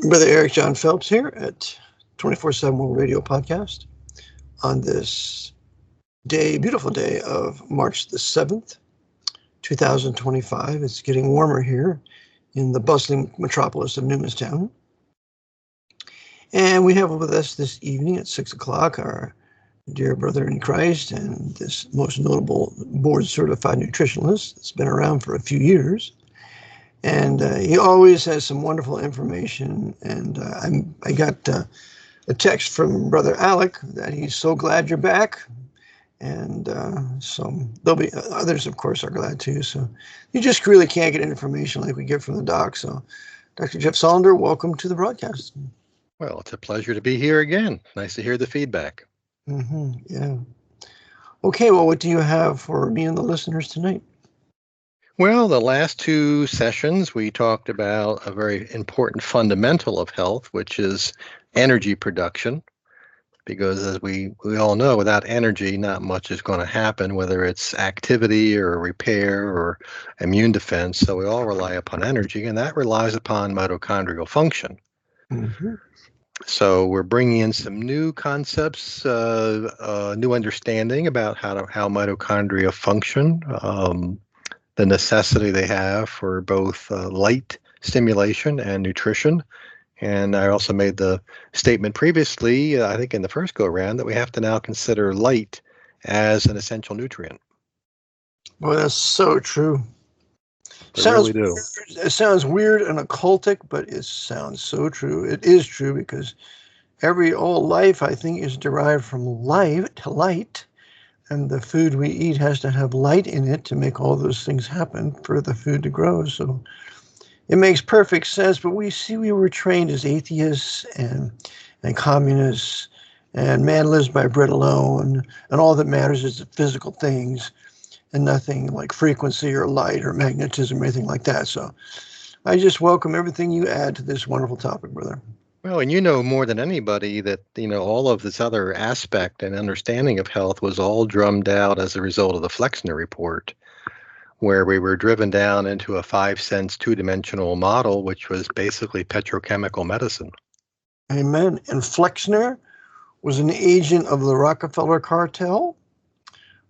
Brother Eric John Phelps here at 24/7 World Radio Podcast on this day, beautiful day of March the 7th, 2025. It's getting warmer here in the bustling metropolis of Newmanstown. And we have with us this evening at 6 o'clock our dear brother in Christ and this most notable board-certified nutritionist that's been around for a few years. And he always has some wonderful information. And I got a text from Brother Alec that he's so glad you're back. And so there'll be others, of course, are glad too. So you just really can't get information like we get from the doc. So Dr. Jeff Sullender, welcome to the broadcast. Well, it's a pleasure to be here again. Nice to hear the feedback. Yeah. Okay, well, what do you have for me and the listeners tonight? Well, the last two sessions, we talked about a very important fundamental of health, which is energy production. Because as we all know, without energy, not much is going to happen, whether it's activity or repair or immune defense. So we all rely upon energy, and that relies upon mitochondrial function. Mm-hmm. So we're bringing in some new concepts, new understanding about how mitochondria function, the necessity they have for both light stimulation and nutrition. And I also made the statement previously, I think in the first go-around, that we have to now consider light as an essential nutrient. Well, that's so true. Really do. It sounds weird and occultic, but it sounds so true. It is true because all life, I think, is derived from light, and the food we eat has to have light in it to make all those things happen for the food to grow. So it makes perfect sense, but we were trained as atheists and communists, and man lives by bread alone, and all that matters is the physical things, and nothing like frequency or light or magnetism or anything like that. So I just welcome everything you add to this wonderful topic, brother. Well, and you know more than anybody that, all of this other aspect and understanding of health was all drummed out as a result of the Flexner report, where we were driven down into a 5-sense, two-dimensional model, which was basically petrochemical medicine. Amen. And Flexner was an agent of the Rockefeller cartel,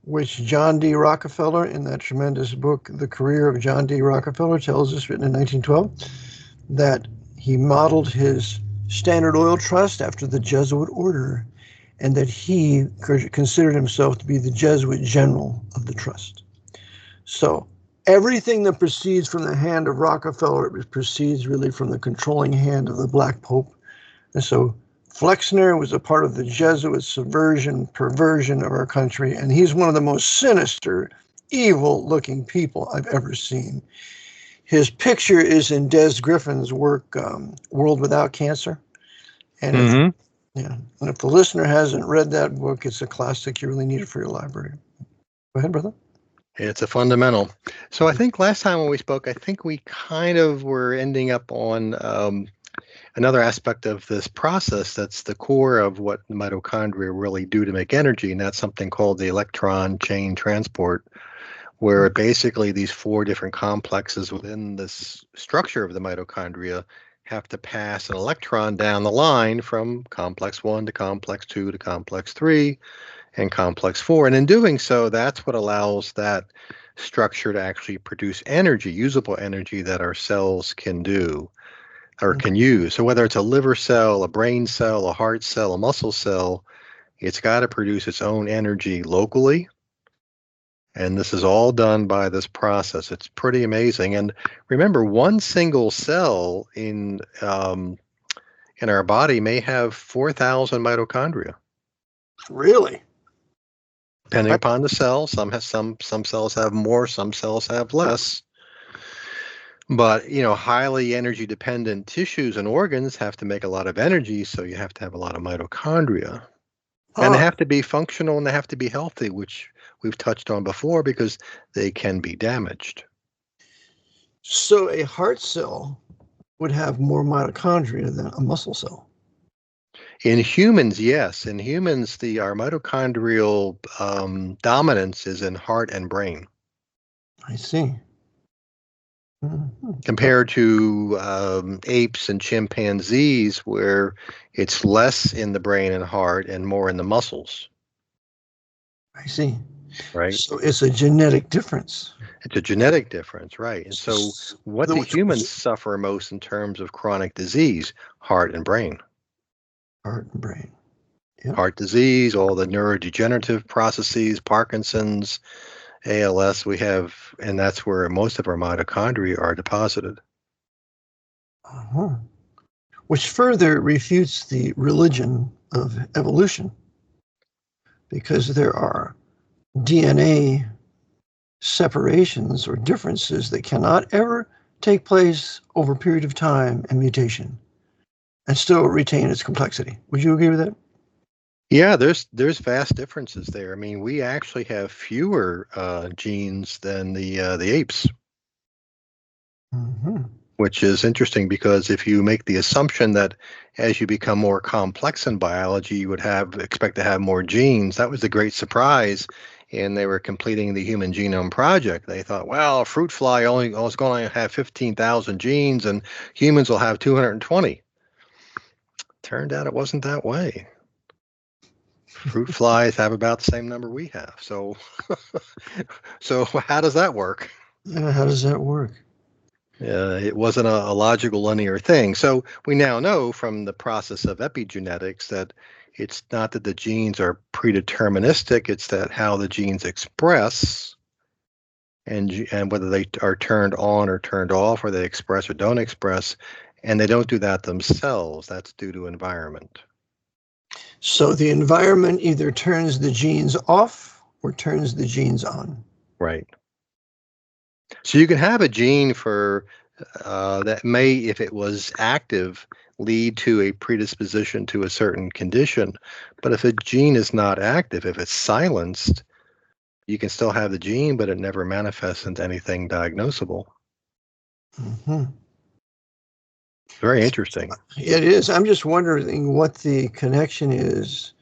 which John D. Rockefeller, in that tremendous book, The Career of John D. Rockefeller, tells us, written in 1912, that he modeled his Standard Oil Trust after the Jesuit order, and that he considered himself to be the Jesuit general of the trust. So everything that proceeds from the hand of Rockefeller proceeds really from the controlling hand of the Black Pope. And so Flexner was a part of the Jesuit perversion of our country, and he's one of the most sinister, evil-looking people I've ever seen. His picture is in Des Griffin's work, World Without Cancer. And if the listener hasn't read that book, it's a classic you really need it for your library. Go ahead, brother. It's a fundamental. So I think last time when we spoke, I think we kind of were ending up on another aspect of this process that's the core of what mitochondria really do to make energy, and that's something called the electron chain transport, where basically these 4 different complexes within this structure of the mitochondria have to pass an electron down the line from complex 1 to complex 2 to complex 3 and complex 4. And in doing so, that's what allows that structure to actually produce energy, usable energy that our cells can do or can use. So whether it's a liver cell, a brain cell, a heart cell, a muscle cell, it's got to produce its own energy locally. And this is all done by this process. It's pretty amazing. And remember, one single cell in our body may have 4,000 mitochondria. Really? Depending upon the cell, some cells have more, some cells have less. But highly energy dependent tissues and organs have to make a lot of energy, so you have to have a lot of mitochondria. And they have to be functional and they have to be healthy, which we've touched on before because they can be damaged. So a heart cell would have more mitochondria than a muscle cell. In humans, yes. In humans, our mitochondrial dominance is in heart and brain. I see. compared to apes and chimpanzees, where it's less in the brain and heart and more in the muscles. I see. Right. So it's a genetic difference. It's a genetic difference, right? And so what do humans suffer most in terms of chronic disease? Heart and brain. Heart and brain. Yep. Heart disease, all the neurodegenerative processes, Parkinson's, ALS we have, and that's where most of our mitochondria are deposited. Which further refutes the religion of evolution, because there are DNA separations or differences that cannot ever take place over a period of time and mutation and still retain its complexity. Would you agree with that? Yeah, there's vast differences there. I mean, we actually have fewer genes than the apes, which is interesting, because if you make the assumption that as you become more complex in biology, you would expect to have more genes. That was the great surprise. And they were completing the Human Genome Project. They thought, well, a fruit fly is going to have 15,000 genes, and humans will have 220. Turned out it wasn't that way. Fruit flies have about the same number we have. So how does that work? Yeah, how does that work? It wasn't a logical linear thing. So we now know from the process of epigenetics that it's not that the genes are predeterministic, it's that how the genes express and whether they are turned on or turned off, or they express or don't express, and they don't do that themselves. That's due to environment. So the environment either turns the genes off or turns the genes on. Right. So you can have a gene for that may, if it was active, lead to a predisposition to a certain condition. But if a gene is not active, if it's silenced, you can still have the gene, but it never manifests into anything diagnosable. Very interesting. It is. I'm just wondering what the connection is,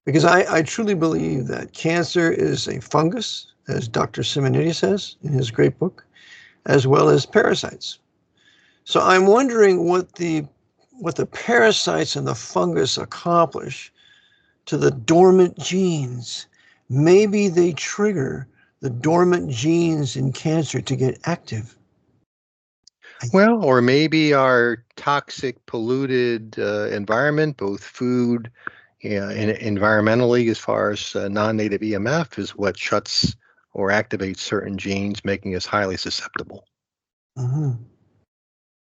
because I truly believe that cancer is a fungus, as Dr. Simonetti says in his great book, as well as parasites. So I'm wondering what the parasites and the fungus accomplish to the dormant genes. Maybe they trigger the dormant genes in cancer to get active. Well, or maybe our toxic, polluted environment, both food and environmentally, as far as non-native EMF, is what shuts or activates certain genes, making us highly susceptible.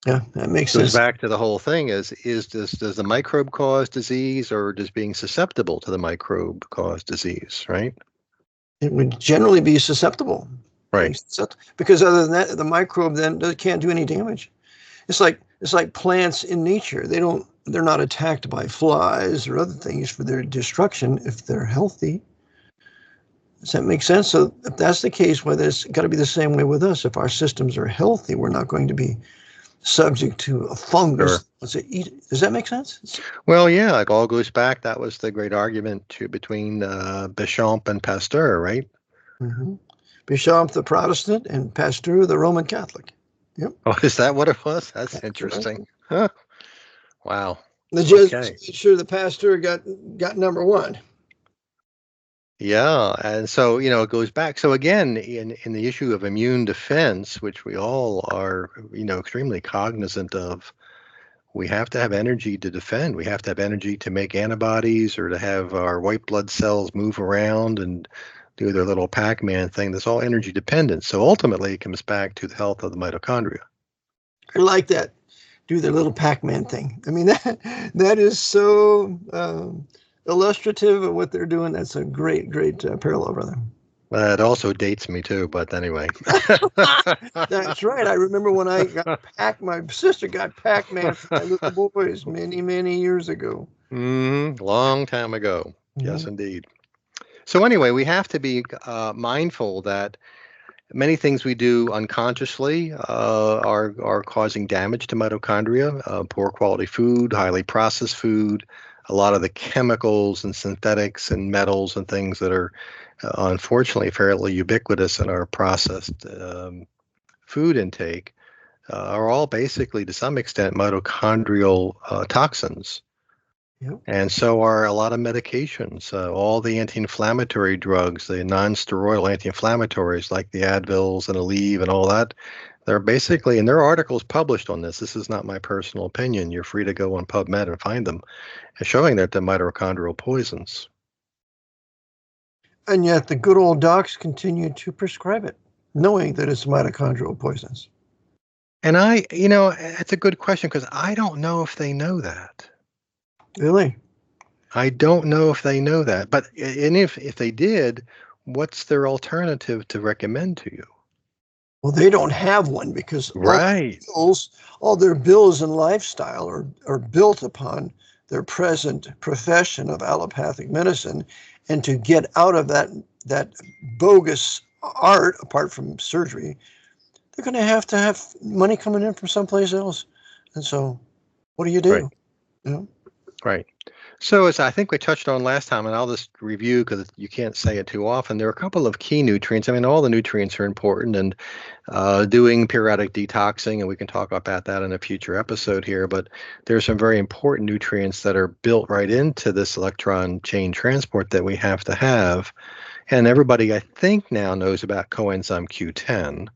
Yeah, that makes sense. Goes back to the whole thing: does the microbe cause disease, or does being susceptible to the microbe cause disease? Right. It would generally be susceptible. Right. Because other than that, the microbe then can't do any damage. It's like plants in nature. They're not attacked by flies or other things for their destruction if they're healthy. Does that make sense? So if that's the case, well, it's got to be the same way with us. If our systems are healthy, we're not going to be subject to a fungus. Sure. Does that make sense? Well, yeah, it all goes back. That was the great argument between Béchamp and Pasteur, right? Béchamp the Protestant and Pasteur the Roman Catholic. Yep. Oh, is that what it was? That's interesting. Huh. Wow. The Jesuits made sure the Pasteur got number one. Yeah, and so it goes back. So again, in the issue of immune defense, which we all are extremely cognizant of, we have to have energy to defend. We have to have energy to make antibodies, or to have our white blood cells move around and do their little Pac-Man thing. That's all energy dependent. So ultimately, it comes back to the health of the mitochondria. I like that. Do their little Pac-Man thing. I mean, that is so illustrative of what they're doing. That's a great parallel, brother. It also dates me too, but anyway. That's right. I remember when my sister got Pac-Man for my little boys many years ago. Long time ago. Yes, indeed. So anyway, we have to be mindful that many things we do unconsciously are causing damage to mitochondria. Poor quality food, highly processed food, a lot of the chemicals and synthetics and metals and things that are unfortunately fairly ubiquitous in our processed food intake are all basically, to some extent, mitochondrial toxins. Yep. And so are a lot of medications. All the anti-inflammatory drugs, the non-steroidal anti-inflammatories like the Advils and Aleve and all that, they're basically, and there are articles published on this. This is not my personal opinion. You're free to go on PubMed and find them, showing that they're mitochondrial poisons. And yet the good old docs continue to prescribe it, knowing that it's mitochondrial poisons. And it's a good question because I don't know if they know that. Really? I don't know if they know that. But and if they did, what's their alternative to recommend to you? Well, they don't have one because Right. all their bills and lifestyle are built upon their present profession of allopathic medicine. And to get out of that bogus art, apart from surgery, they're going to have money coming in from someplace else. And so what do you do? Right. You know? Right. So as I think we touched on last time, and I'll just review because you can't say it too often, there are a couple of key nutrients. I mean, all the nutrients are important, and doing periodic detoxing, and we can talk about that in a future episode here, but there's some very important nutrients that are built right into this electron chain transport that we have to have. And everybody, I think, now knows about coenzyme Q10.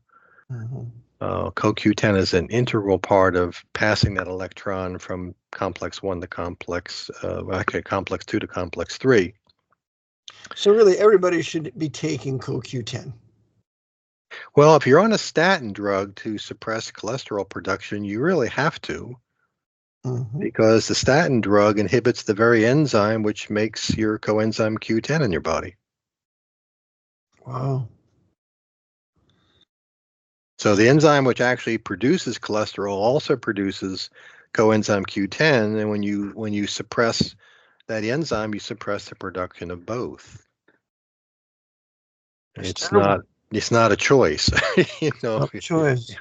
Mm-hmm. CoQ10 is an integral part of passing that electron from complex 1 to complex 2 to complex 3. So really, everybody should be taking CoQ10. Well, if you're on a statin drug to suppress cholesterol production, you really have to, because the statin drug inhibits the very enzyme which makes your coenzyme Q10 in your body. Wow. So the enzyme which actually produces cholesterol also produces coenzyme Q10, and when you suppress that enzyme, you suppress the production of both. It's not a choice. Not a choice.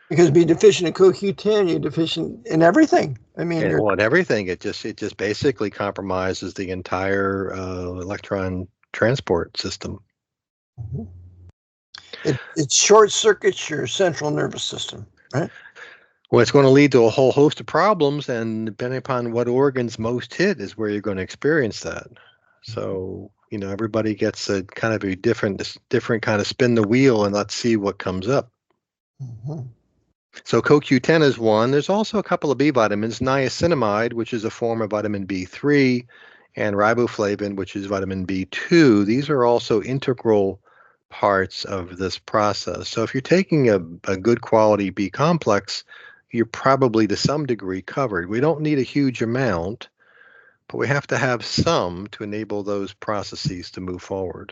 Because being deficient in CoQ10, you're deficient in everything. I mean, in everything. It just basically compromises the entire electron transport system. It short circuits your central nervous system, right? Well, it's going to lead to a whole host of problems, and depending upon what organs most hit is where you're going to experience that. So, everybody gets a kind of a different kind of spin the wheel, and let's see what comes up. So CoQ10 is one. There's also a couple of B vitamins, niacinamide, which is a form of vitamin B3, and riboflavin, which is vitamin B2. These are also integral parts of this process. So if you're taking a good quality B complex, you're probably to some degree covered. We don't need a huge amount, but we have to have some to enable those processes to move forward.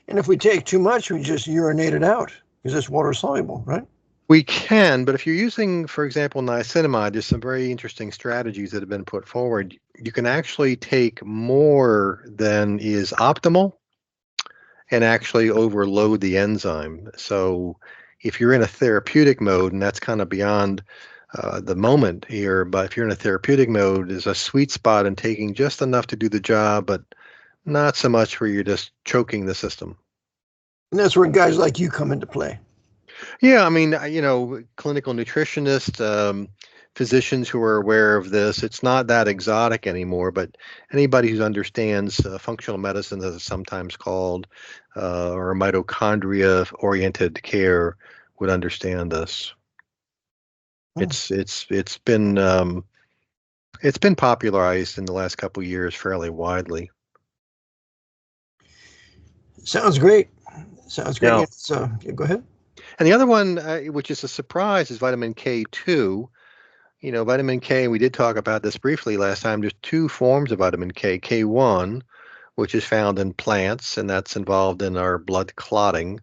And if we take too much, we just urinate it out because it's water soluble, right? We can, but if you're using, for example, niacinamide, there's some very interesting strategies that have been put forward. You can actually take more than is optimal and actually overload the enzyme. So if you're in a therapeutic mode, and that's kind of beyond the moment here, but if you're in a therapeutic mode, there's a sweet spot in taking just enough to do the job, but not so much where you're just choking the system. And that's where guys like you come into play. Yeah, I mean, clinical nutritionists, physicians who are aware of this, it's not that exotic anymore, but anybody who understands functional medicine, as it's sometimes called, or mitochondria-oriented care would understand this. It's been popularized in the last couple of years fairly widely. Sounds great. Yeah. So go ahead. And the other one, which is a surprise, is vitamin K2. Vitamin K, we did talk about this briefly last time. There's two forms of vitamin K. K1, which is found in plants, and that's involved in our blood clotting.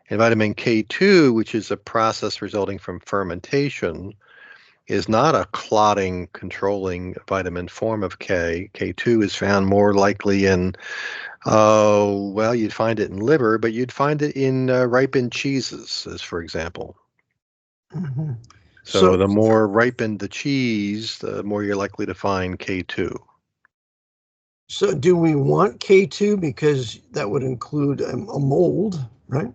And vitamin K2, which is a process resulting from fermentation, is not a clotting controlling vitamin form of K. K2 is found more likely in, you'd find it in liver, but you'd find it in ripened cheeses, as for example. So the more ripened the cheese, the more you're likely to find K2. So do we want K2 because that would include a mold, right?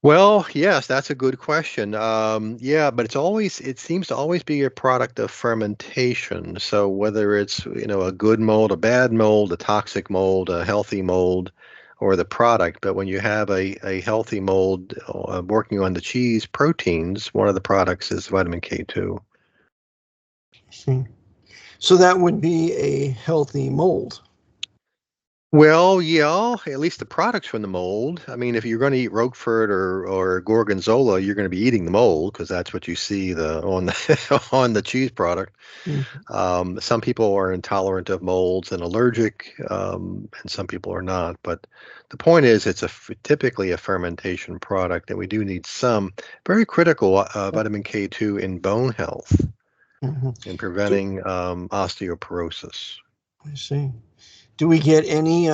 Well, yes, that's a good question. Yeah, but it seems to always be a product of fermentation. So whether it's, a good mold, a bad mold, a toxic mold, a healthy mold, or the product, but when you have a healthy mold working on the cheese proteins, one of the products is vitamin K2. See. So that would be a healthy mold. Well, yeah, at least the products from the mold. I mean, if you're going to eat Roquefort or Gorgonzola, you're going to be eating the mold because that's what you see on the on the cheese product. Mhm. Some people are intolerant of molds and allergic, and some people are not. But the point is, it's typically a fermentation product, and we do need some very critical vitamin K2 in bone health Mhm. and Do, preventing osteoporosis. I see. Do we get any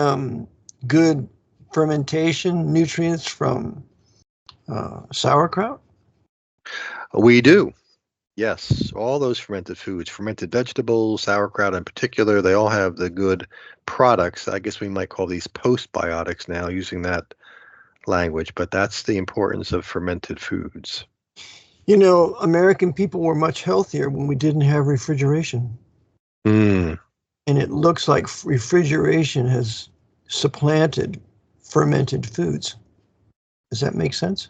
good fermentation nutrients from sauerkraut? We do. Yes, all those fermented foods, fermented vegetables, sauerkraut in particular, they all have the good products. I guess we might call these postbiotics now, using that language, but that's the importance of fermented foods. American people were much healthier when we didn't have refrigeration. Mm. And it looks like refrigeration has supplanted fermented foods. Does that make sense?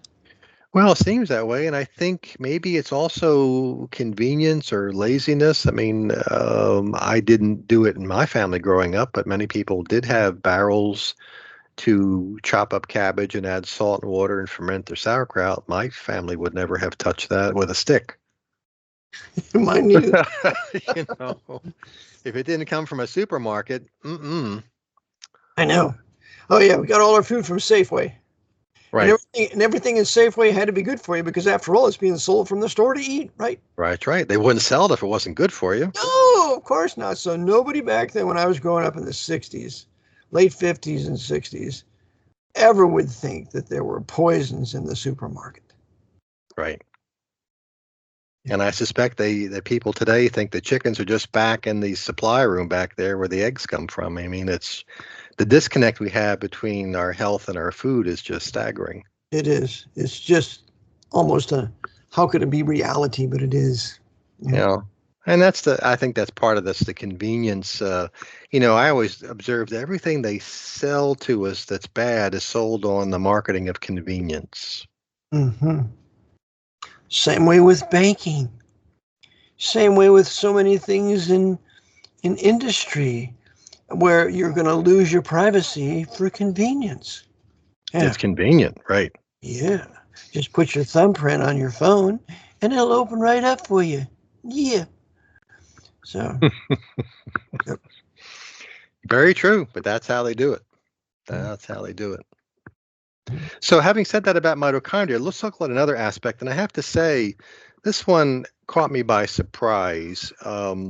Well, it seems that way, and I think maybe it's also convenience or laziness. I mean, I didn't do it in my family growing up, but many people did have barrels to chop up cabbage and add salt and water and ferment their sauerkraut. My family would never have touched that with a stick. Mine neither. You know, if it didn't come from a supermarket, I know. Oh yeah, we got all our food from Safeway. And right, everything in Safeway had to be good for you because after all, it's being sold from the store to eat, right? right. They wouldn't sell it if it wasn't good for you. No, of course not. So nobody back then when I was growing up in the 60s, late 50s and 60s, ever would think that there were poisons in the supermarket. Right. Yeah. And I suspect the people today think the chickens are just back in the supply room back there where the eggs come from. I mean, it's the disconnect we have between our health and our food is just staggering. It is. It's just almost how could it be reality? But it is. You Yeah. know, and I think that's part of this, the convenience. I always observe that everything they sell to us that's bad is sold on the marketing of convenience. Hmm. Same way with banking. Same way with so many things in industry where you're going to lose your privacy for convenience. It's Yeah. convenient, right? Yeah. Just put your thumbprint on your phone and it'll open right up for you. Yeah. So, yep. Very true, but that's how they do it. That's how they do it. So, having said that about mitochondria, let's talk about another aspect. And I have to say, this one caught me by surprise.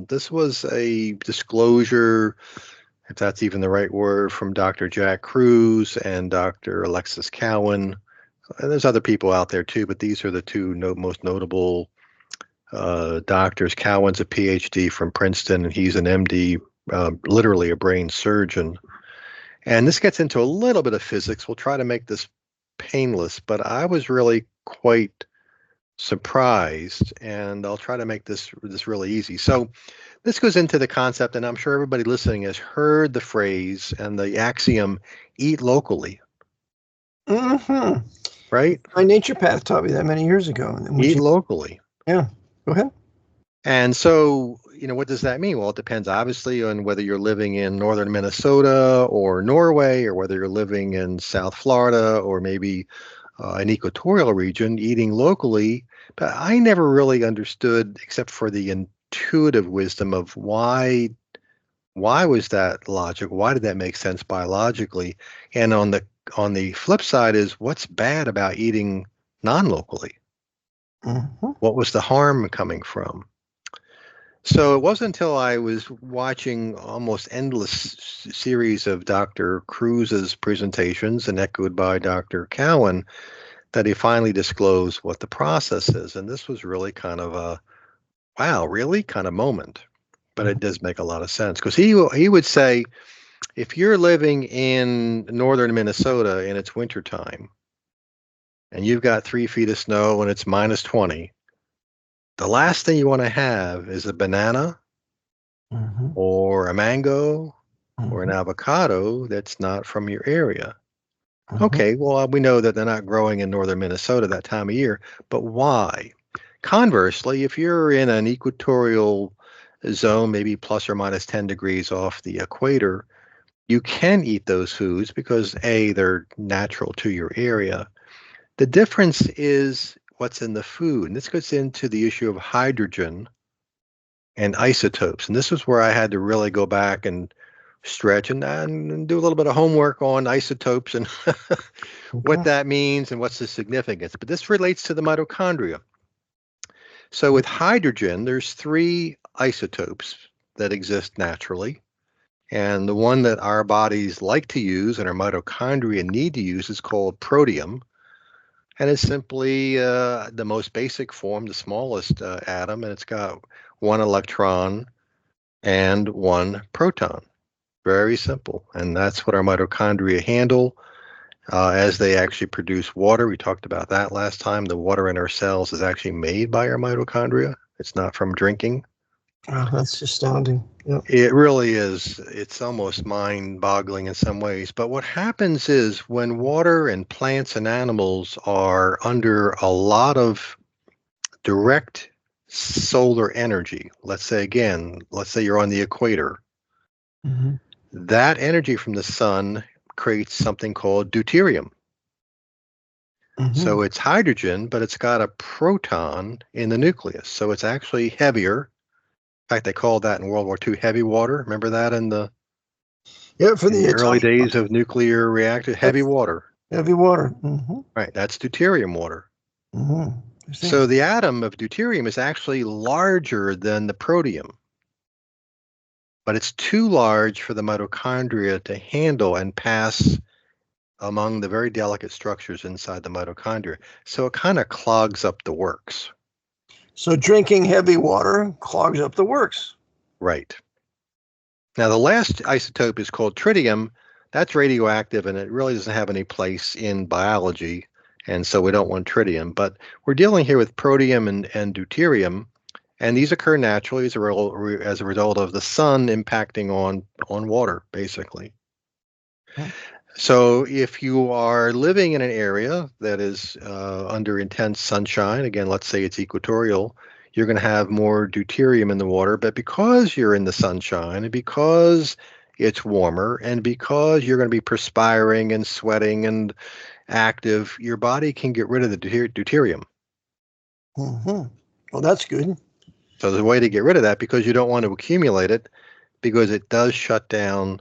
This was a disclosure, if that's even the right word, from Dr. Jack Cruz and Dr. Alexis Cowan. And there's other people out there too, but these are the two most notable doctors. Cowan's a PhD from Princeton, and he's an MD, literally a brain surgeon. And this gets into a little bit of physics. We'll try to make this painless, but I was really quite surprised, and I'll try to make this really easy. So this goes into the concept, and I'm sure everybody listening has heard the phrase and the axiom, eat locally, Hmm. right? My naturopath taught me that many years ago. And Eat locally. yeah, go ahead. And so, what does that mean? Well, it depends obviously on whether you're living in northern Minnesota or Norway, or whether you're living in South Florida or maybe an equatorial region, eating locally. But I never really understood, except for the intuitive wisdom of why was that logic? Why did that make sense biologically? And on the flip side is what's bad about eating non-locally? Hmm. What was the harm coming from? So it wasn't until I was watching almost endless series of Dr. Cruz's presentations and echoed by Dr. Cowan that he finally disclosed what the process is. And this was really kind of a wow, really kind of moment. But it does make a lot of sense because he would say if you're living in northern Minnesota and it's wintertime, and you've got 3 feet of snow and it's minus 20, the last thing you want to have is a banana Mm-hmm. or a mango or an Mm-hmm. avocado that's not from your area. Mm-hmm. Okay, well, we know that they're not growing in northern Minnesota that time of year, but why? Conversely, if you're in an equatorial zone, maybe plus or minus 10 degrees off the equator, you can eat those foods because A, they're natural to your area. The difference is what's in the food. And this gets into the issue of hydrogen and isotopes. And this is where I had to really go back and stretch and do a little bit of homework on isotopes and what Okay. that means and what's the significance. But this relates to the mitochondria. So with hydrogen, there's 3 isotopes that exist naturally. And the one that our bodies like to use and our mitochondria need to use is called protium. And it's simply the most basic form, the smallest atom, and it's got 1 electron and 1 proton. Very simple. And that's what our mitochondria handle as they actually produce water. We talked about that last time. The water in our cells is actually made by our mitochondria. It's not from drinking. Oh, that's astounding. Yep. It really is. It's almost mind-boggling in some ways. But what happens is when water and plants and animals are under a lot of direct solar energy, let's say you're on the equator, Mm-hmm. that energy from the sun creates something called deuterium. Mm-hmm. So it's hydrogen, but it's got a proton in the nucleus. So it's actually heavier. In fact, they called that in World War II heavy water. Remember that Yeah, for in the the early atomic days of nuclear reactor, heavy water. heavy water. Mm-hmm. Right, that's deuterium water. Mm-hmm. I see. So the atom of deuterium is actually larger than the protium, but it's too large for the mitochondria to handle and pass among the very delicate structures inside the mitochondria. So it kind of clogs up the works. So drinking heavy water clogs up the works. Right. Now, the last isotope is called tritium. That's radioactive and it really doesn't have any place in biology. And so we don't want tritium. But we're dealing here with protium and deuterium. And these occur naturally as a result of the sun impacting on water, basically. Hmm. So if you are living in an area that is under intense sunshine, again, let's say it's equatorial, you're going to have more deuterium in the water. But because you're in the sunshine and because it's warmer and because you're going to be perspiring and sweating and active, your body can get rid of the deuterium. Mm-hmm. Well, that's good. So there's a way to get rid of that because you don't want to accumulate it because it does shut down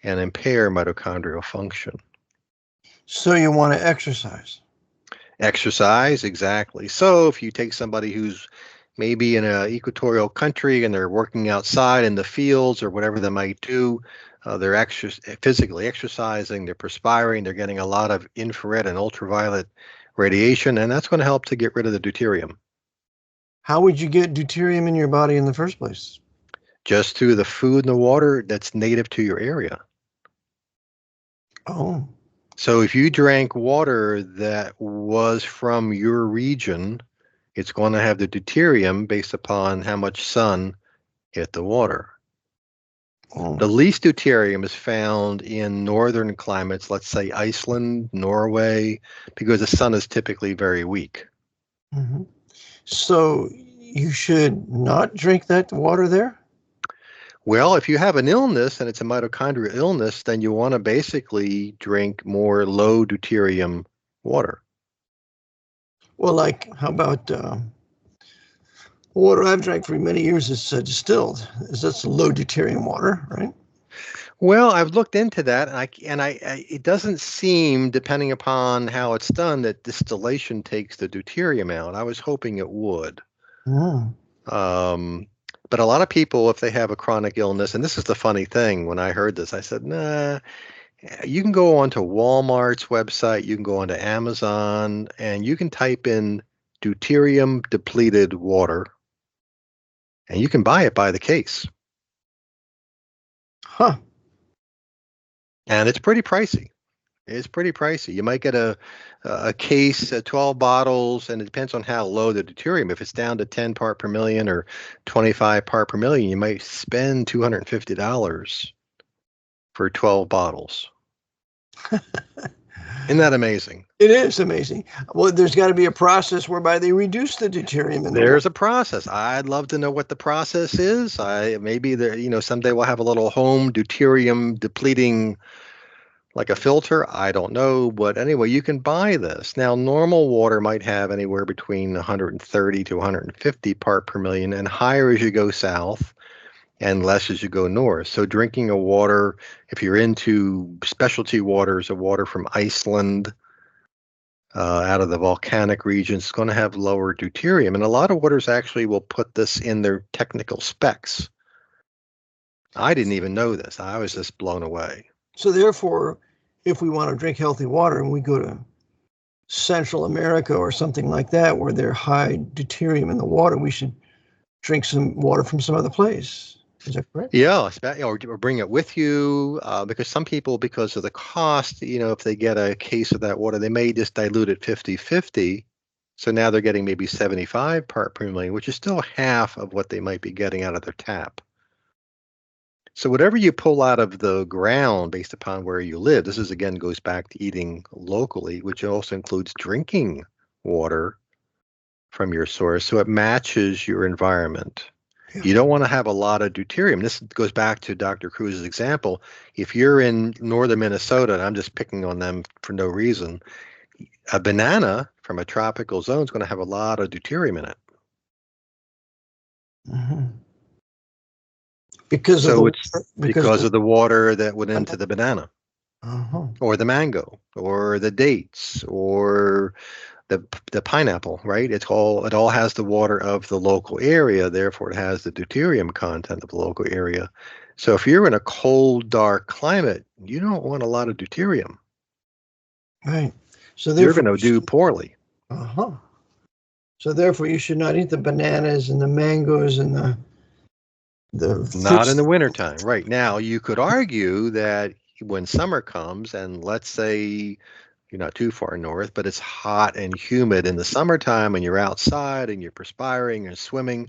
and impair mitochondrial function. So you want to exercise. Exercise, exactly. So if you take somebody who's maybe in an equatorial country and they're working outside in the fields or whatever they might do, they're physically exercising, they're perspiring, they're getting a lot of infrared and ultraviolet radiation, and that's going to help to get rid of the deuterium. How would you get deuterium in your body in the first place? Just through the food and the water that's native to your area. Oh. So if you drank water that was from your region, it's going to have the deuterium based upon how much sun hit the water. Oh. The least deuterium is found in northern climates, let's say Iceland, Norway, because the sun is typically very weak. Mm-hmm. So you should not drink that water there? Well, if you have an illness and it's a mitochondrial illness, then you want to basically drink more low deuterium water. Well, like, how about water I've drank for many years is distilled. That's low deuterium water, right? Well, I've looked into that, and it doesn't seem, depending upon how it's done, that distillation takes the deuterium out. I was hoping it would. Mm. Um, but a lot of people, if they have a chronic illness, and this is the funny thing, when I heard this, I said, nah, you can go onto Walmart's website, you can go onto Amazon, and you can type in deuterium depleted water, and you can buy it by the case. Huh. And it's pretty pricey. It's pretty pricey. You might get a case, 12 bottles, and it depends on how low the deuterium. If it's down to 10 part per million or 25 part per million, you might spend $250 for 12 bottles. Isn't that amazing? It is amazing. Well, there's got to be a process whereby they reduce the deuterium in the There's water. a process. I'd love to know what the process is. Maybe there, someday we'll have a little home deuterium depleting like a filter. I don't know, but anyway, you can buy this. Now, normal water might have anywhere between 130 to 150 part per million, and higher as you go south and less as you go north. So drinking a water, if you're into specialty waters, a water from Iceland, out of the volcanic regions, is going to have lower deuterium. And a lot of waters actually will put this in their technical specs. I didn't even know this. I was just blown away. So therefore, if we want to drink healthy water and we go to Central America or something like that, where they're high deuterium in the water, we should drink some water from some other place. Is that correct? Yeah, or bring it with you, because some people, because of the cost, if they get a case of that water, they may just dilute it 50-50. So now they're getting maybe 75 part per million, which is still half of what they might be getting out of their tap. So whatever you pull out of the ground based upon where you live, this is again goes back to eating locally, which also includes drinking water from your source, so it matches your environment. Yeah. You don't want to have a lot of deuterium. This goes back to Dr. Cruz's example. If you're in northern Minnesota, and I'm just picking on them for no reason, a banana from a tropical zone is going to have a lot of deuterium in it. Mm-hmm. Because of the water that went into the banana, uh-huh. or the mango, or the dates, or the pineapple, right? It all has the water of the local area, therefore it has the deuterium content of the local area. So if you're in a cold, dark climate, you don't want a lot of deuterium. Right. So you're going to do poorly. Uh-huh. So therefore you should not eat the bananas and the mangoes and the not in the wintertime. Right. Now you could argue that when summer comes, and let's say you're not too far north, but it's hot and humid in the summertime and you're outside and you're perspiring and swimming,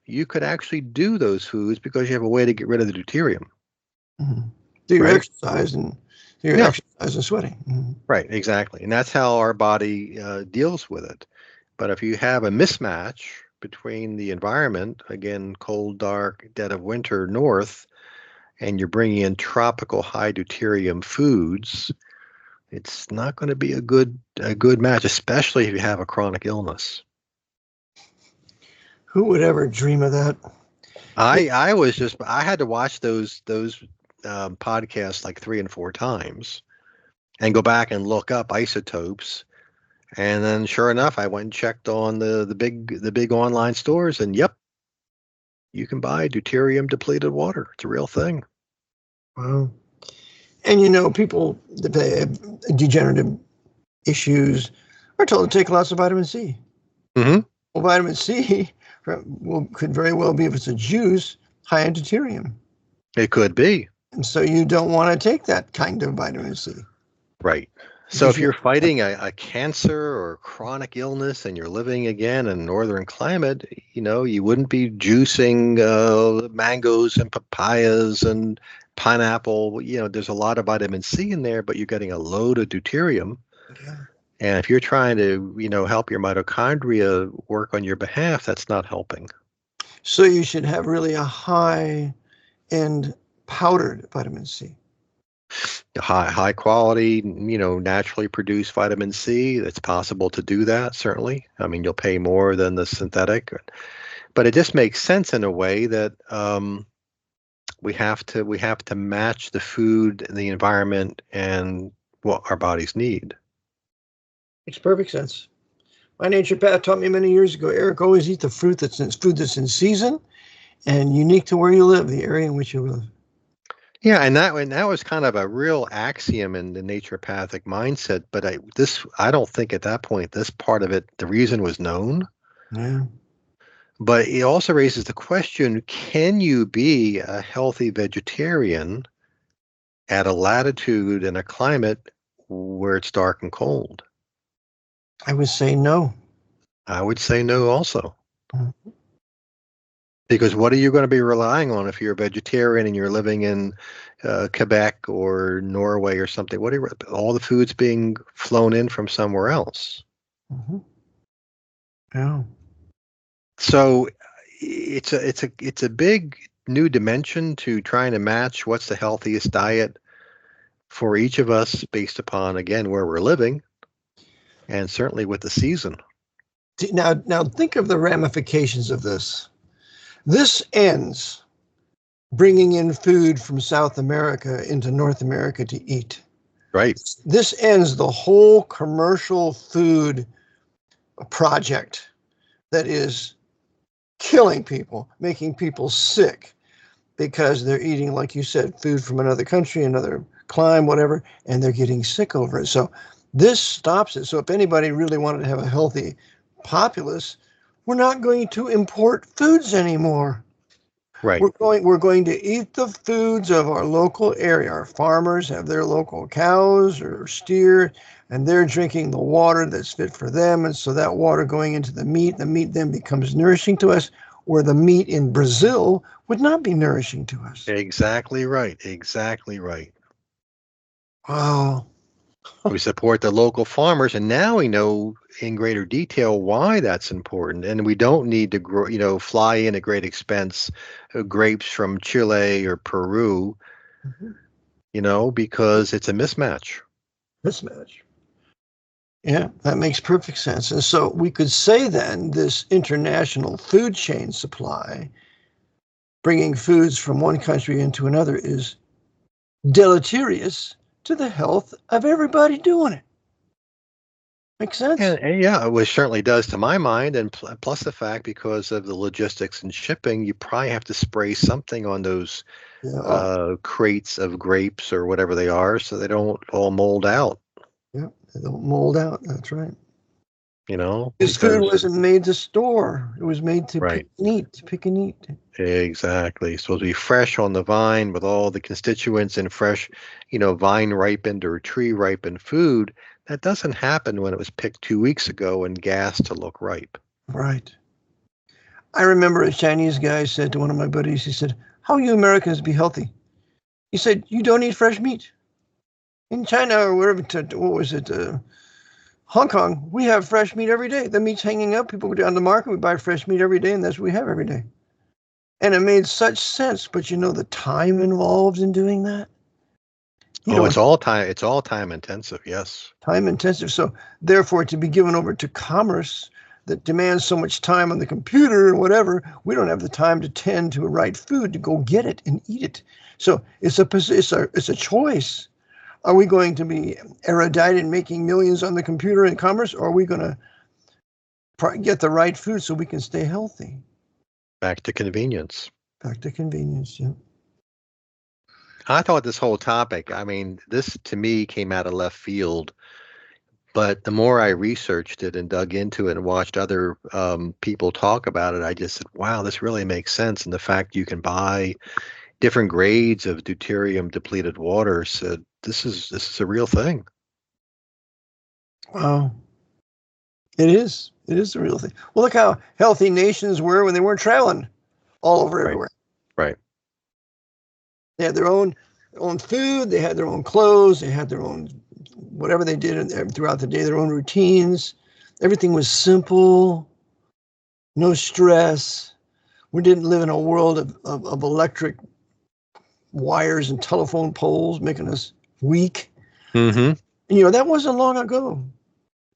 you could actually do those foods because you have a way to get rid of the deuterium. Mm-hmm. Do your exercise and sweating. Mm-hmm. Right, exactly. And that's how our body deals with it. But if you have a mismatch between the environment, again, cold, dark, dead of winter north, and you're bringing in tropical high deuterium foods, it's not going to be a good match, especially if you have a chronic illness. Who would ever dream of that? I had to watch those podcasts like 3 and 4 times and go back and look up isotopes. And then sure enough, I went and checked on the big online stores, and yep, you can buy deuterium depleted water. It's a real thing. Wow. And people that have degenerative issues are told to take lots of vitamin C. Mm-hmm. Well, vitamin C could very well be, if it's a juice, high in deuterium. It could be. And so you don't want to take that kind of vitamin C. Right. So if you're fighting a cancer or chronic illness and you're living again in a northern climate, you wouldn't be juicing mangoes and papayas and pineapple. There's a lot of vitamin C in there, but you're getting a load of deuterium. Yeah. And if you're trying to, help your mitochondria work on your behalf, that's not helping. So you should have really a high-end powdered vitamin C. High quality, naturally produced vitamin C. It's possible to do that, certainly. I mean, you'll pay more than the synthetic, but it just makes sense in a way that we have to match the food and the environment and what our bodies need. Makes perfect sense. My naturopath taught me many years ago, Eric, always eat the food that's in season and unique to where you live, the area in which you live. Yeah, and that was kind of a real axiom in the naturopathic mindset. But I don't think at that point this part of it, the reason was known. Yeah. But it also raises the question: can you be a healthy vegetarian at a latitude and a climate where it's dark and cold? I would say no. I would say no also. Mhm. Because what are you going to be relying on if you're a vegetarian and you're living in Quebec or Norway or something? What are all the food's being flown in from somewhere else? Mhm. Yeah. So it's a big new dimension to trying to match what's the healthiest diet for each of us based upon, again, where we're living and certainly with the season. Now think of the ramifications of this. This ends bringing in food from South America into North America to eat. Right. This ends the whole commercial food project that is killing people, making people sick because they're eating, like you said, food from another country, another clime, whatever, and they're getting sick over it. So this stops it. So if anybody really wanted to have a healthy populace, we're not going to import foods anymore. Right. We're going to eat the foods of our local area. Our farmers have their local cows or steer, and they're drinking the water that's fit for them. And so that water going into the meat then becomes nourishing to us, where the meat in Brazil would not be nourishing to us. Exactly right. Exactly right. Wow. We support the local farmers, and now we know in greater detail why that's important. And we don't need to grow, fly in at great expense grapes from Chile or Peru, Mhm. because it's a mismatch. Mismatch. Yeah, that makes perfect sense. And so we could say then this international food chain supply, bringing foods from one country into another, is deleterious to the health of everybody doing it. Makes sense? And yeah, it certainly does to my mind. And plus the fact, because of the logistics and shipping, you probably have to spray something on those Yeah. Oh, crates of grapes or whatever they are so they don't all mold out, yeah. They don't mold out. That's right. This food because, wasn't made to store. It was made to pick right. and eat, to pick and eat. Exactly. It's supposed to be fresh on the vine with all the constituents and fresh, vine ripened or tree ripened food. That doesn't happen when it was picked 2 weeks ago and gassed to look ripe. Right. I remember a Chinese guy said to one of my buddies, he said, "How you Americans be healthy?" He said, "You don't eat fresh meat. In China or wherever, what was it, Hong Kong, we have fresh meat every day. The meat's hanging up. People go down to the market, we buy fresh meat every day, and that's what we have every day." And it made such sense, but the time involved in doing that? You Oh, don't it's all time intensive. Yes. time intensive. So therefore, to be given over to commerce that demands so much time on the computer and whatever, we don't have the time to tend to right food to go get it and eat it. So it's a choice. Are we going to be erudite in making millions on the computer in commerce, or are we going to get the right food so we can stay healthy? Back to convenience. Back to convenience. Yeah. I thought this whole topic, I mean, this to me came out of left field, but the more I researched it and dug into it and watched other people talk about it, I just said, wow, this really makes sense. And the fact you can buy different grades of deuterium depleted water said this is a real thing. Wow. It is. It is the real thing. Well, look how healthy nations were when they weren't traveling all over Right. everywhere. Right. They had their own food. They had their own clothes. They had their own whatever they did throughout the day. Their own routines. Everything was simple. No stress. We didn't live in a world of electric wires and telephone poles making us weak. Mm-hmm. And, that wasn't long ago.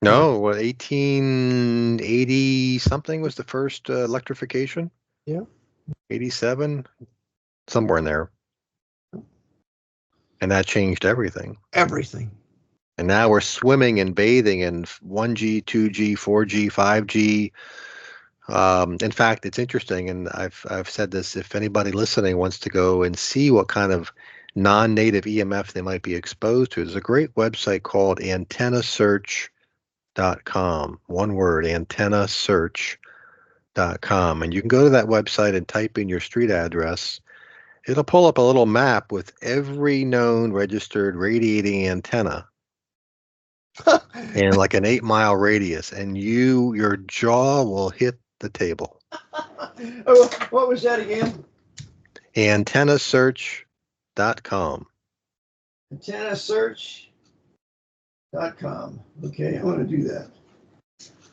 No, what, 1880 something was the first electrification? Yeah. 87, somewhere in there. And that changed everything. Everything. And now we're swimming and bathing in 1G, 2G, 4G, 5G. In fact, it's interesting, and I've said this, if anybody listening wants to go and see what kind of non-native EMF they might be exposed to, there's a great website called antennasearch.com. One word, antennasearch.com. And you can go to that website and type in your street address. It'll pull up a little map with every known registered radiating antenna in like an 8-mile radius, and your jaw will hit the table. Oh, what was that again? Antennasearch.com. Antennasearch.com. Okay, I'm going to do that.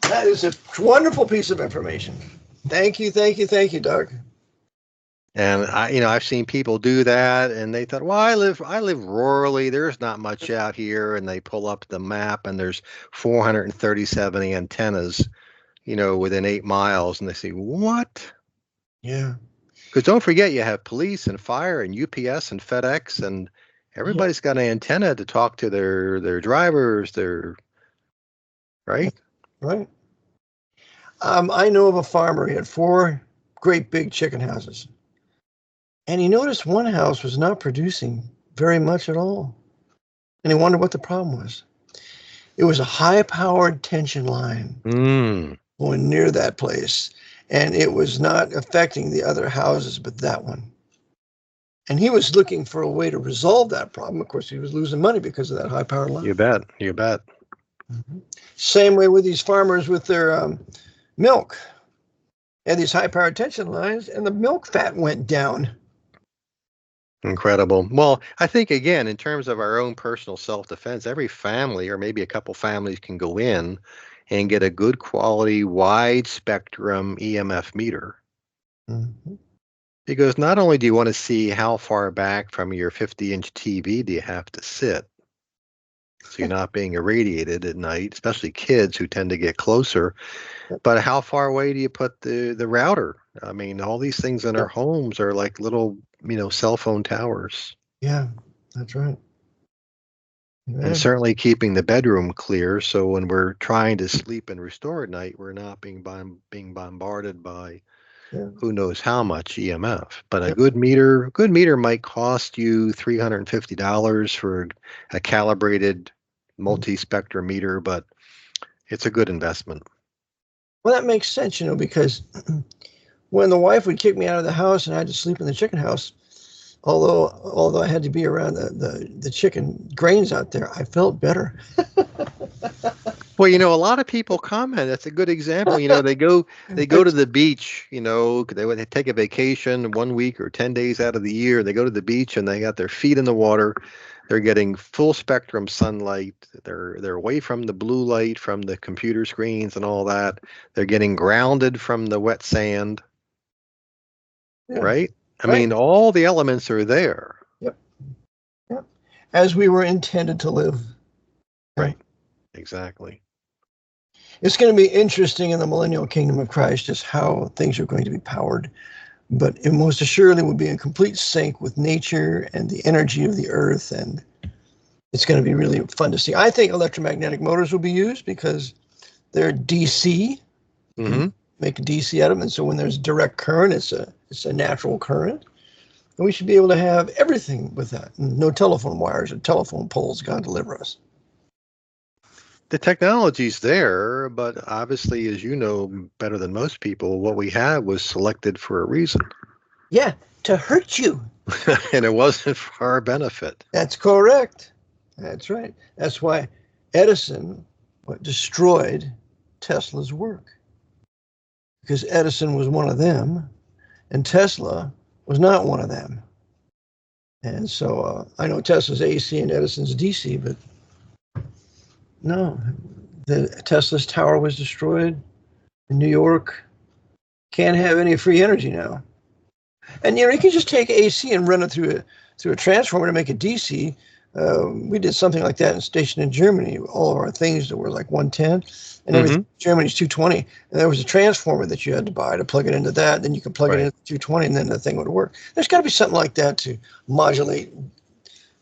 That is a wonderful piece of information. Thank you, Doug. And I've seen people do that, and they thought, well, I live rurally. There's not much out here, and they pull up the map, and there's 437 antennas, within 8 miles, and they say, what? Yeah. Because don't forget, you have police and fire and UPS and FedEx, and everybody's got an antenna to talk to their drivers. Right. Right. I know of a farmer. He had 4 great big chicken houses. And he noticed one house was not producing very much at all. And he wondered what the problem was. It was a high-powered tension line going near that place. And it was not affecting the other houses but that one. And he was looking for a way to resolve that problem. Of course, he was losing money because of that high-powered line. You bet. Mm-hmm. Same way with these farmers with their milk. They had these high-powered tension lines, and the milk fat went down. Incredible. Well, I think, again, in terms of our own personal self-defense, every family or maybe a couple families can go in and get a good quality, wide spectrum EMF meter. Mm-hmm. Because not only do you want to see how far back from your 50-inch TV do you have to sit, so you're not being irradiated at night, especially kids who tend to get closer, but how far away do you put the router? I mean, all these things in our homes are like little, cell phone towers. Yeah, that's right. And certainly keeping the bedroom clear, so when we're trying to sleep and restore at night, we're not being bombarded by who knows how much EMF. But a good meter might cost you $350 for a calibrated multi-spectrum meter, but it's a good investment. Well, that makes sense, because when the wife would kick me out of the house and I had to sleep in the chicken house, although I had to be around the chicken grains out there, I felt better. Well, a lot of people comment. That's a good example. They go to the beach, they take a vacation 1 week or 10 days out of the year. They go to the beach and they got their feet in the water. They're getting full spectrum sunlight. They're away from the blue light from the computer screens and all that. They're getting grounded from the wet sand. Yeah. Right? I mean, all the elements are there. Yep. As we were intended to live. Right. Exactly. It's going to be interesting in the millennial kingdom of Christ just how things are going to be powered. But it most assuredly will be in complete sync with nature and the energy of the earth. And it's going to be really fun to see. I think electromagnetic motors will be used because they're DC. Mm-hmm. Make a DC out of them. And so when there's direct current, it's a natural current. And we should be able to have everything with that. No telephone wires or telephone poles. God deliver us. The technology's there, but obviously, as you know better than most people, what we had was selected for a reason. Yeah, to hurt you. And it wasn't for our benefit. That's correct. That's right. That's why Edison destroyed Tesla's work. Because Edison was one of them, and Tesla was not one of them. And so I know Tesla's AC and Edison's DC, but no, the Tesla's tower was destroyed in New York. Can't have any free energy now. And you can just take AC and run it through a transformer to make it DC. We did something like that in station in Germany. All of our things that were like 110, and everything in Germany's 220. And there was a transformer that you had to buy to plug it into that. Then you could plug it into 220, and then the thing would work. There's got to be something like that to modulate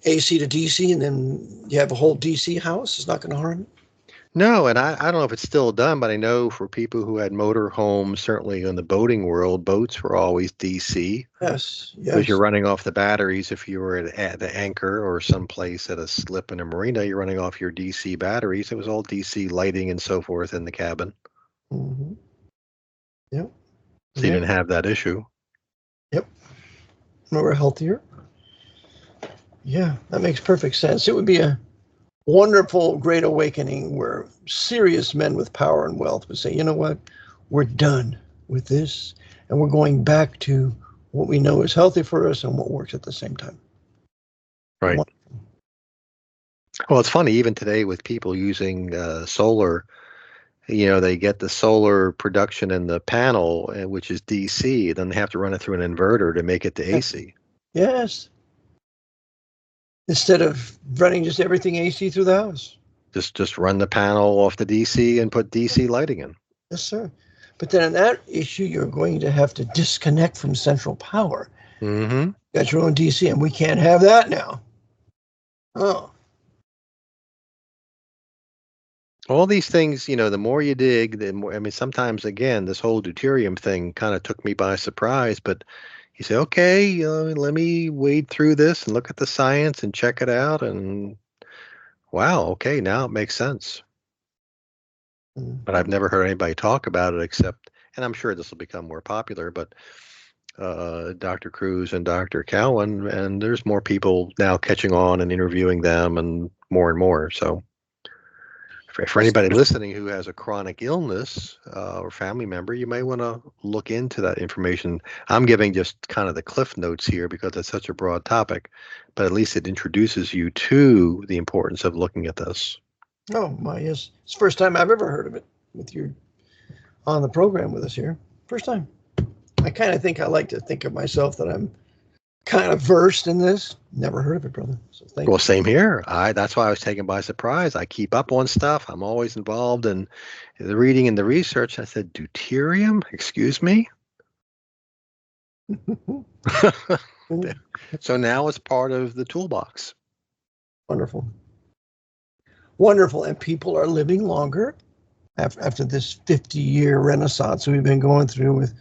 AC to DC, and then you have a whole DC house. It's not going to harm it. No, and I don't know if it's still done, but I know for people who had motor homes, certainly in the boating world, boats were always DC. Yes. Because you're running off the batteries. If you were at the anchor or someplace at a slip in a marina, you're running off your DC batteries. It was all DC lighting and so forth in the cabin. Mm-hmm. Yep. So you didn't have that issue. Yep. We were healthier. Yeah, that makes perfect sense. It would be a wonderful great awakening where serious men with power and wealth would say, you know what, we're done with this, and we're going back to what we know is healthy for us and what works at the same time. Right. Well, it's funny, even today with people using solar, they get the solar production in the panel, which is DC, then they have to run it through an inverter to make it to AC. Yes. Instead of running just everything AC through the house. Just run the panel off the DC and put DC lighting in. Yes, sir. But then in that issue, you're going to have to disconnect from central power. Mm-hmm. You got your own DC, and we can't have that now. Oh. All these things, the more you dig, the more, sometimes, again, this whole deuterium thing kind of took me by surprise, but you say, okay, let me wade through this and look at the science and check it out. And wow, okay, now it makes sense. Mm-hmm. But I've never heard anybody talk about it except, and I'm sure this will become more popular, but Dr. Cruz and Dr. Cowan, and there's more people now catching on and interviewing them and more. So for anybody listening who has a chronic illness or family member, you may want to look into that information. I'm giving just kind of the cliff notes here because it's such a broad topic, but at least it introduces you to the importance of looking at this. Oh, my, yes. It's the first time I've ever heard of it with you on the program with us here. First time. I kind of think I like to think of myself that I'm kind of versed in this. Never heard of it, brother. So thank you. Same here. That's why I was taken by surprise. I keep up on stuff. I'm always involved in the reading and the research. I said, deuterium? Excuse me? So now it's part of the toolbox. Wonderful. Wonderful. And people are living longer after this 50-year renaissance we've been going through with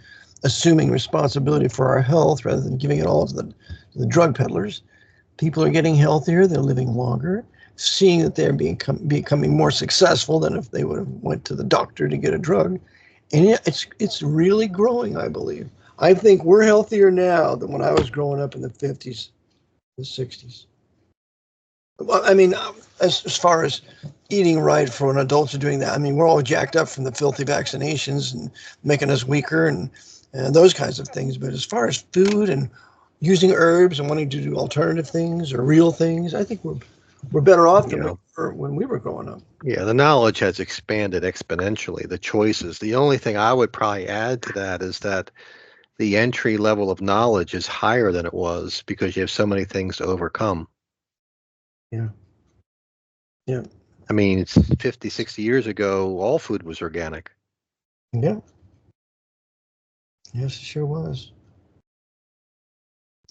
assuming responsibility for our health rather than giving it all to the drug peddlers. People are getting healthier. They're living longer, seeing that they're becoming more successful than if they would have went to the doctor to get a drug. And it's really growing, I believe. I think we're healthier now than when I was growing up in the 50s, the 60s. Well, as far as eating right for an adult to doing that, we're all jacked up from the filthy vaccinations and making us weaker and those kinds of things. But as far as food and using herbs and wanting to do alternative things or real things, I think we're better off than we were when we were growing up. Yeah, the knowledge has expanded exponentially, the choices. The only thing I would probably add to that is that the entry level of knowledge is higher than it was because you have so many things to overcome. Yeah. Yeah. It's 50, 60 years ago, all food was organic. Yeah. Yes, it sure was.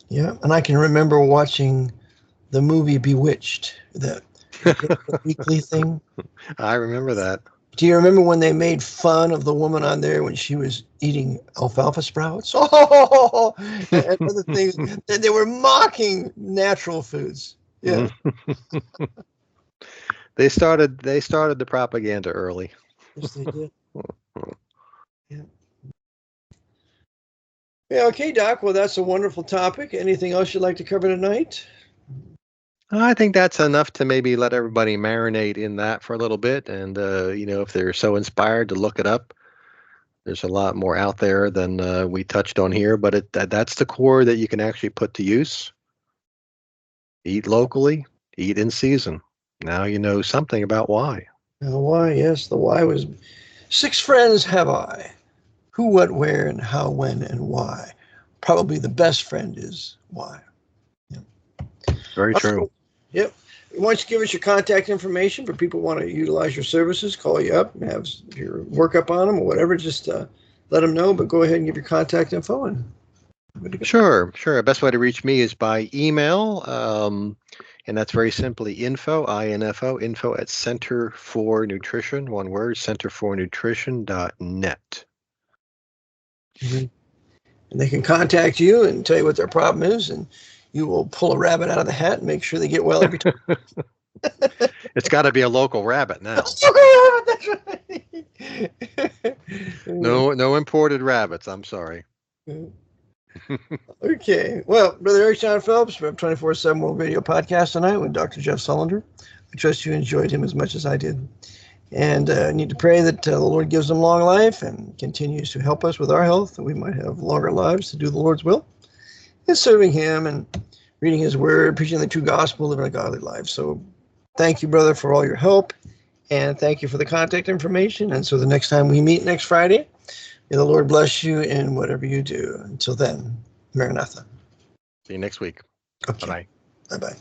Yeah, and I can remember watching the movie Bewitched, the weekly thing. I remember that. Do you remember when they made fun of the woman on there when she was eating alfalfa sprouts? Oh, and other things. They were mocking natural foods. Yeah. They started the propaganda early. Yes, they did. Yeah. Yeah, okay, Doc. Well, that's a wonderful topic. Anything else you'd like to cover tonight? I think that's enough to maybe let everybody marinate in that for a little bit. And, if they're so inspired to look it up, there's a lot more out there than we touched on here. But that's the core that you can actually put to use. Eat locally, eat in season. Now you know something about why. Why, yes, the why was 6 friends have I. Who, what, where, and how, when, and why. Probably the best friend is why. Yeah. Very true. Yep. Why don't you give us your contact information for people who want to utilize your services, call you up, and have your workup on them or whatever. Just let them know, but go ahead and give your contact info. Sure. Best way to reach me is by email. And that's very simply info at Center for Nutrition, one word, centerfornutrition.net. Mm-hmm. And they can contact you and tell you what their problem is, and you will pull a rabbit out of the hat and make sure they get well every time. It's got to be a local rabbit now. That's right. No imported rabbits. I'm sorry. Okay. Well, Brother Eric John Phelps from 24/7 World Radio Podcast tonight with Dr. Jeff Sullender. I trust you enjoyed him as much as I did. And I need to pray that the Lord gives him long life and continues to help us with our health, that we might have longer lives to do the Lord's will, and serving him and reading his word, preaching the true gospel, living a godly life. So thank you, brother, for all your help. And thank you for the contact information. And so the next time we meet next Friday, may the Lord bless you in whatever you do. Until then, Maranatha. See you next week. Okay. Bye-bye. Bye-bye.